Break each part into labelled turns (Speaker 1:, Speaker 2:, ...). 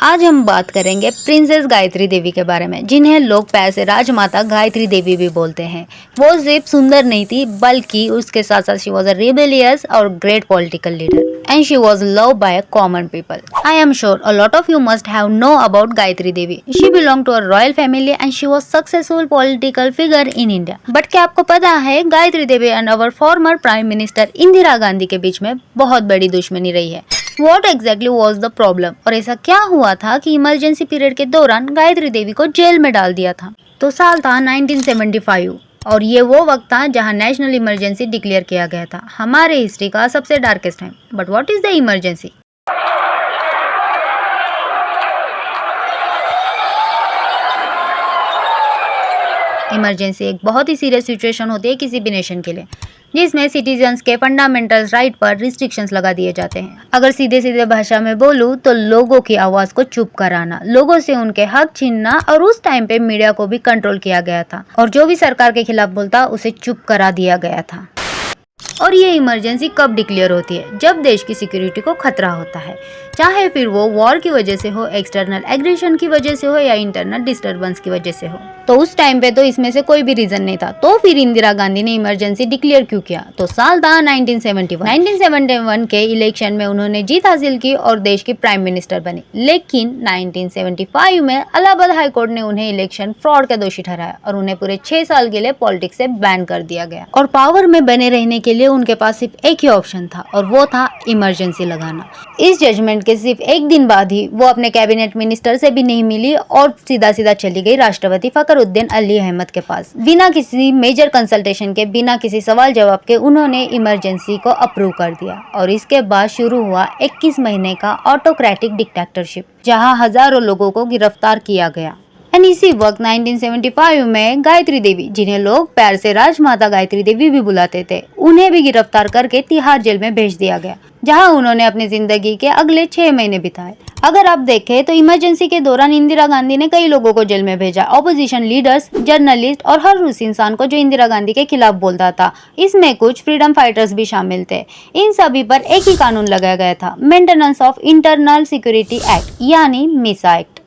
Speaker 1: आज हम बात करेंगे प्रिंसेस गायत्री देवी के बारे में, जिन्हें लोग प्यार से राजमाता गायत्री देवी भी बोलते हैं। वो सिर्फ सुंदर नहीं थी, बल्कि उसके साथ साथ शी वॉज अ रिबेलियस और great political leader and she was loved by common people. I am sure a lot of you must have know about Gayatri Devi. She belong to a royal family and she was successful political figure in India. But क्या आपको पता है, Gayatri Devi and our former prime minister Indira Gandhi के बीच में बहुत बड़ी दुश्मनी रही है। What exactly was the problem? और ऐसा क्या हुआ था कि इमरजेंसी पीरियड के दौरान गायत्री देवी को जेल में डाल दिया था। तो साल था 1975 और ये वो वक्त था जहां नेशनल इमरजेंसी डिक्लेयर किया गया था, हमारे हिस्ट्री का सबसे darkest time. But what is the emergency? Emergency एक बहुत ही सीरियस सिचुएशन होती है किसी भी नेशन के लिए, जिसमें सिटीजन्स के फंडामेंटल राइट पर रिस्ट्रिक्शंस लगा दिए जाते हैं। अगर सीधे सीधे भाषा में बोलूं तो लोगों की आवाज को चुप कराना, लोगों से उनके हक छीनना, और उस टाइम पे मीडिया को भी कंट्रोल किया गया था और जो भी सरकार के खिलाफ बोलता उसे चुप करा दिया गया था। और ये इमरजेंसी कब डिक्लेयर होती है? जब देश की सिक्योरिटी को खतरा होता है, चाहे फिर वो वॉर की वजह से हो, एक्सटर्नल एग्रेशन की वजह से हो या इंटरनल डिस्टर्बेंस की वजह से हो। तो उस टाइम पे तो इसमें से कोई भी रीजन नहीं था। तो फिर इंदिरा गांधी ने इमरजेंसी डिक्लेयर क्यों किया? तो साल था 1971 के इलेक्शन में उन्होंने जीत हासिल की और देश की प्राइम मिनिस्टर बनी। लेकिन 1975 में इलाहाबाद हाई कोर्ट ने उन्हें इलेक्शन फ्रॉड का दोषी ठहराया और उन्हें पूरे 6 साल के लिए पॉलिटिक्स से बैन कर दिया गया। और पावर में बने रहने के लिए उनके पास सिर्फ एक ही ऑप्शन था और वो था इमरजेंसी लगाना। इस जजमेंट के सिर्फ एक दिन बाद ही वो अपने कैबिनेट मिनिस्टर से भी नहीं मिली और सीधा सीधा चली गई राष्ट्रपति फखरुद्दीन अली अहमद के पास। बिना किसी मेजर कंसल्टेशन के, बिना किसी सवाल जवाब के उन्होंने इमरजेंसी को अप्रूव कर दिया और इसके बाद शुरू हुआ 21 महीने का ऑटोक्रेटिक डिक्टेटरशिप, जहां हजारों लोगों को गिरफ्तार किया गया। एंड इसी वक्त 1975 में गायत्री देवी, जिन्हें लोग प्यार से राजमाता गायत्री देवी भी बुलाते थे, उन्हें भी गिरफ्तार करके तिहाड़ जेल में भेज दिया गया, जहां उन्होंने अपनी जिंदगी के अगले 6 महीने बिताए। अगर आप देखें तो इमरजेंसी के दौरान इंदिरा गांधी ने कई लोगों को जेल में भेजा, ऑपोजिशन लीडर्स, जर्नलिस्ट और हर उस इंसान को जो इंदिरा गांधी के खिलाफ बोलता था। इसमें कुछ फ्रीडम फाइटर्स भी शामिल थे। इन सभी पर एक ही कानून लगाया गया था, maintenance of internal security act, यानी मिसा एक्ट।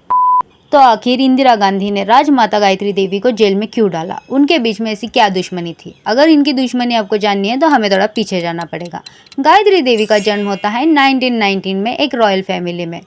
Speaker 1: तो आखिर इंदिरा गांधी ने राजमाता गायत्री देवी को जेल में क्यों डाला? उनके बीच में ऐसी क्या दुश्मनी थी? अगर इनकी दुश्मनी आपको जाननी है तो हमें थोड़ा पीछे जाना पड़ेगा। गायत्री देवी का जन्म होता है 1919 में एक रॉयल फैमिली में।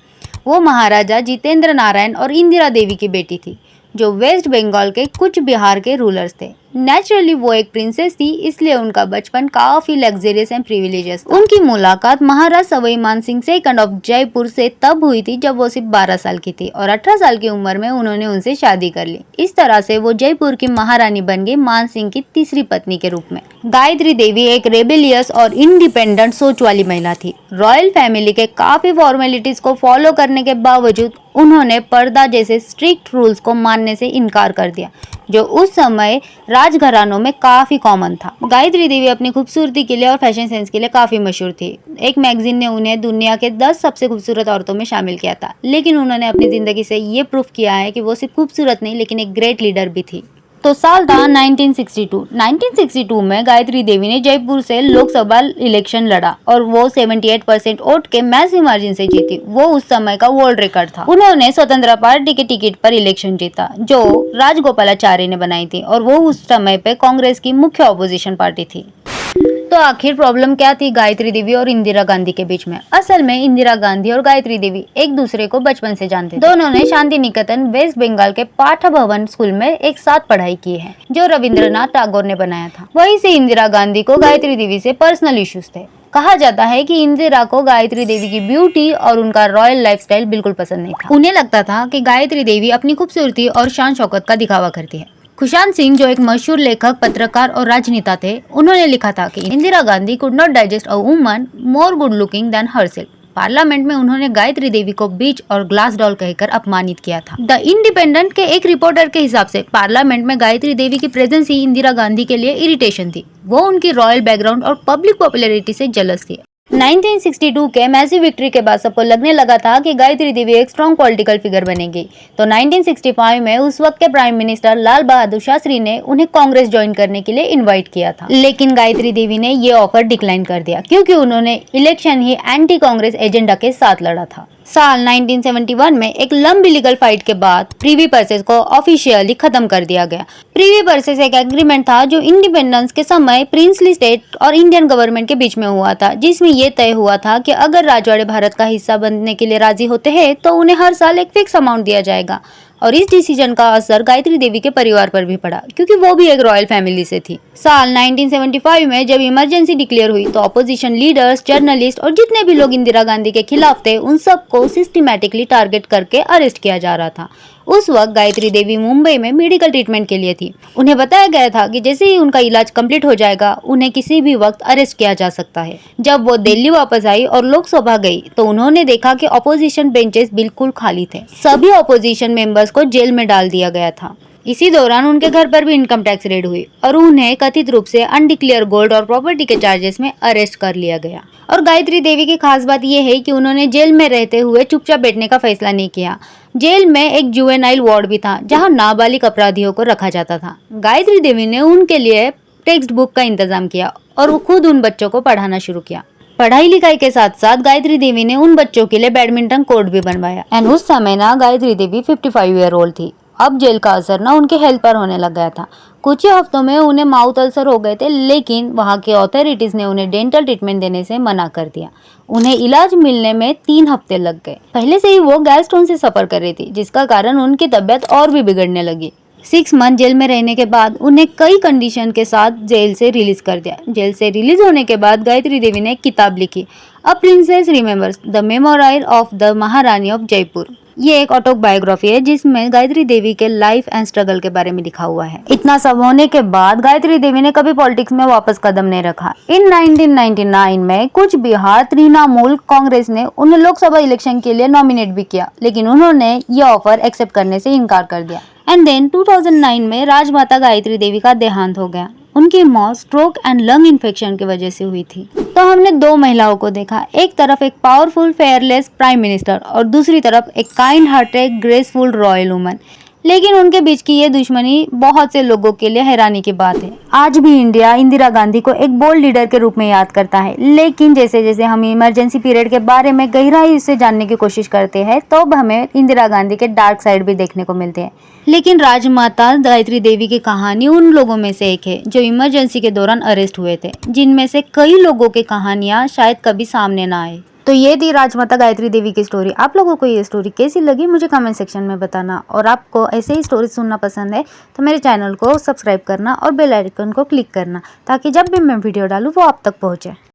Speaker 1: वो महाराजा जितेंद्र नारायण और इंदिरा देवी की बेटी थी, जो वेस्ट बंगाल के कुछ बिहार के रूलर्स थे। नेचुरली वो एक प्रिंसेस थी, इसलिए उनका बचपन काफी लग्जरियस एंड प्रिविलेजियस था। उनकी मुलाकात महाराज सवाई मानसिंह सेकंड ऑफ जयपुर से तब हुई थी जब वो सिर्फ 12 साल की थी और 18 साल की उम्र में उन्होंने उनसे शादी कर ली। इस तरह से वो जयपुर की महारानी बन गई, मानसिंह की तीसरी पत्नी के रूप में। गायत्री देवी एक रेबेलियस और इंडिपेंडेंट सोच वाली महिला थी। रॉयल फैमिली के काफी फॉर्मेलिटीज को फॉलो करने के बावजूद उन्होंने पर्दा जैसे स्ट्रिक्ट रूल्स को मानने से इनकार कर दिया, जो उस समय राजघरानों में काफी कॉमन था। गायत्री देवी अपनी खूबसूरती के लिए और फैशन सेंस के लिए काफी मशहूर थी। एक मैगजीन ने उन्हें दुनिया के 10 सबसे खूबसूरत औरतों में शामिल किया था, लेकिन उन्होंने अपनी जिंदगी से ये प्रूफ किया है कि वो सिर्फ खूबसूरत नहीं, लेकिन एक ग्रेट लीडर भी थी। तो साल था 1962 में गायत्री देवी ने जयपुर से लोकसभा इलेक्शन लड़ा और वो 78% वोट के मैसिव मार्जिन से जीती। वो उस समय का वर्ल्ड रिकॉर्ड था। उन्होंने स्वतंत्र पार्टी के टिकट पर इलेक्शन जीता, जो राजगोपालाचारी ने बनाई थी, और वो उस समय पे कांग्रेस की मुख्य ऑपोजिशन पार्टी थी। तो आखिर प्रॉब्लम क्या थी गायत्री देवी और इंदिरा गांधी के बीच में? असल में इंदिरा गांधी और गायत्री देवी एक दूसरे को बचपन से जानते थे। दोनों ने शांति निकेतन वेस्ट बंगाल के पाठ भवन स्कूल में एक साथ पढ़ाई की है, जो रविंद्रनाथ टैगोर ने बनाया था। वहीं से इंदिरा गांधी को गायत्री देवी से पर्सनल इश्यूज थे। कहा जाता है कि इंदिरा को गायत्री देवी की ब्यूटी और उनका रॉयल लाइफस्टाइल बिल्कुल पसंद नहीं था। उन्हें लगता था कि गायत्री देवी अपनी खूबसूरती और शान शौकत का दिखावा करती है। खुशांत सिंह, जो एक मशहूर लेखक, पत्रकार और राजनेता थे, उन्होंने लिखा था कि Indira Gandhi could not digest a woman more good looking than herself. Parliament में उन्होंने गायत्री देवी को बीच और ग्लास डॉल कहकर अपमानित किया था। द इंडिपेंडेंट के एक रिपोर्टर के हिसाब से पार्लियामेंट में गायत्री देवी की प्रेजेंस ही इंदिरा गांधी के लिए इरिटेशन थी। वो उनकी रॉयल बैकग्राउंड और पब्लिक पॉपुलैरिटी से जेलस थी। 1962 के मैसिव विक्ट्री के बाद सबको लगने लगा था कि गायत्री देवी एक स्ट्रॉन्ग पॉलिटिकल फिगर बनेगी। तो 1965 में उस वक्त के प्राइम मिनिस्टर लाल बहादुर शास्त्री ने उन्हें कांग्रेस ज्वाइन करने के लिए इनवाइट किया था, लेकिन गायत्री देवी ने ये ऑफर डिक्लाइन कर दिया क्योंकि उन्होंने इलेक्शन ही एंटी कांग्रेस एजेंडा के साथ लड़ा था। साल 1971 में एक लंबी लीगल फाइट के बाद प्रिवी पर्सेस को ऑफिशियली खत्म कर दिया गया। प्रिवी पर्सेस एक एग्रीमेंट था जो इंडिपेंडेंस के समय प्रिंसली स्टेट और इंडियन गवर्नमेंट के बीच में हुआ था, जिसमें यह तय हुआ था कि अगर राजवाड़े भारत का हिस्सा बनने के लिए राजी होते हैं तो उन्हें हर साल एक फिक्स अमाउंट दिया जाएगा। और इस डिसीजन का असर गायत्री देवी के परिवार पर भी पड़ा, क्योंकि वो भी एक रॉयल फैमिली से थी। साल 1975 में जब इमरजेंसी डिक्लेयर हुई तो अपोजिशन लीडर्स, जर्नलिस्ट और जितने भी लोग इंदिरा गांधी के खिलाफ थे उन सबको सिस्टमैटिकली टारगेट करके अरेस्ट किया जा रहा था। उस वक्त गायत्री देवी मुंबई में मेडिकल ट्रीटमेंट के लिए थी। उन्हें बताया गया था कि जैसे ही उनका इलाज कंप्लीट हो जाएगा उन्हें किसी भी वक्त अरेस्ट किया जा सकता है। जब वो दिल्ली वापस आई और लोकसभा गई तो उन्होंने देखा कि ऑपोजिशन बेंचेस बिल्कुल खाली थे। सभी ऑपोजिशन मेंबर्स को जेल में डाल दिया गया था। इसी दौरान उनके घर पर भी इनकम टैक्स रेड हुई और उन्हें कथित रूप से अनडिक्लेयर गोल्ड और प्रॉपर्टी के चार्जेस में अरेस्ट कर लिया गया। और गायत्री देवी की खास बात यह है कि उन्होंने जेल में रहते हुए चुपचाप बैठने का फैसला नहीं किया। जेल में एक जुवेनाइल वार्ड भी था जहां नाबालिग अपराधियों को रखा जाता था। गायत्री देवी ने उनके लिए टेक्स्ट बुक का इंतजाम किया और वो खुद उन बच्चों को पढ़ाना शुरू किया। पढ़ाई लिखाई के साथ साथ गायत्री देवी ने उन बच्चों के लिए बैडमिंटन कोर्ट भी बनवाया। एंड उस समय ना गायत्री देवी 55 ईयर ओल्ड थी। अब जेल का असर ना उनके हेल्थ पर होने लग गया था। कुछ ही हफ्तों में उन्हें माउथ अल्सर हो गए थे, लेकिन वहां के अथॉरिटीज ने उन्हें डेंटल ट्रीटमेंट देने से मना कर दिया। उन्हें इलाज मिलने में 3 हफ्ते लग गए। पहले से ही वो गैस स्टोन से सफर कर रही थी, जिसका कारण उनकी तबीयत और भी बिगड़ने लगी। 6 मंथ जेल में रहने के बाद उन्हें कई कंडीशन के साथ जेल से रिलीज कर दिया। जेल से रिलीज होने के बाद गायत्री देवी ने एक किताब लिखी, a princess remembers the memoirs of the Maharani of Jaipur. ये एक ऑटोबायोग्राफी है जिसमें गायत्री देवी के लाइफ एंड स्ट्रगल के बारे में लिखा हुआ है। इतना सब होने के बाद गायत्री देवी ने कभी पॉलिटिक्स में वापस कदम नहीं रखा। इन 1999 में कुछ बिहार तृणमूल कांग्रेस ने उन्हें लोकसभा इलेक्शन के लिए नॉमिनेट भी किया, लेकिन उन्होंने ये ऑफर एक्सेप्ट करने से इनकार कर दिया। एंड देन 2009 में राजमाता गायत्री देवी का देहांत हो गया। उनकी मौत स्ट्रोक एंड लंग इन्फेक्शन की वजह से हुई थी। तो हमने 2 महिलाओं को देखा, एक तरफ एक पावरफुल फेयरलेस प्राइम मिनिस्टर और दूसरी तरफ एक kind hearted graceful royal woman. लेकिन उनके बीच की ये दुश्मनी बहुत से लोगों के लिए हैरानी की बात है। आज भी इंडिया इंदिरा गांधी को एक बोल्ड लीडर के रूप में याद करता है, लेकिन जैसे जैसे हम इमरजेंसी पीरियड के बारे में गहराई से जानने की कोशिश करते हैं तो हमें इंदिरा गांधी के डार्क साइड भी देखने को मिलते हैं। लेकिन राजमाता गायत्री देवी की कहानी उन लोगों में से एक है जो इमरजेंसी के दौरान अरेस्ट हुए थे, जिनमें से कई लोगों की कहानियां शायद कभी सामने ना आए। तो ये थी राजमाता गायत्री देवी की स्टोरी। आप लोगों को ये स्टोरी कैसी लगी मुझे कमेंट सेक्शन में बताना। और आपको ऐसे ही स्टोरी सुनना पसंद है तो मेरे चैनल को सब्सक्राइब करना और बेल आइकन को क्लिक करना, ताकि जब भी मैं वीडियो डालूँ वो आप तक पहुँचे।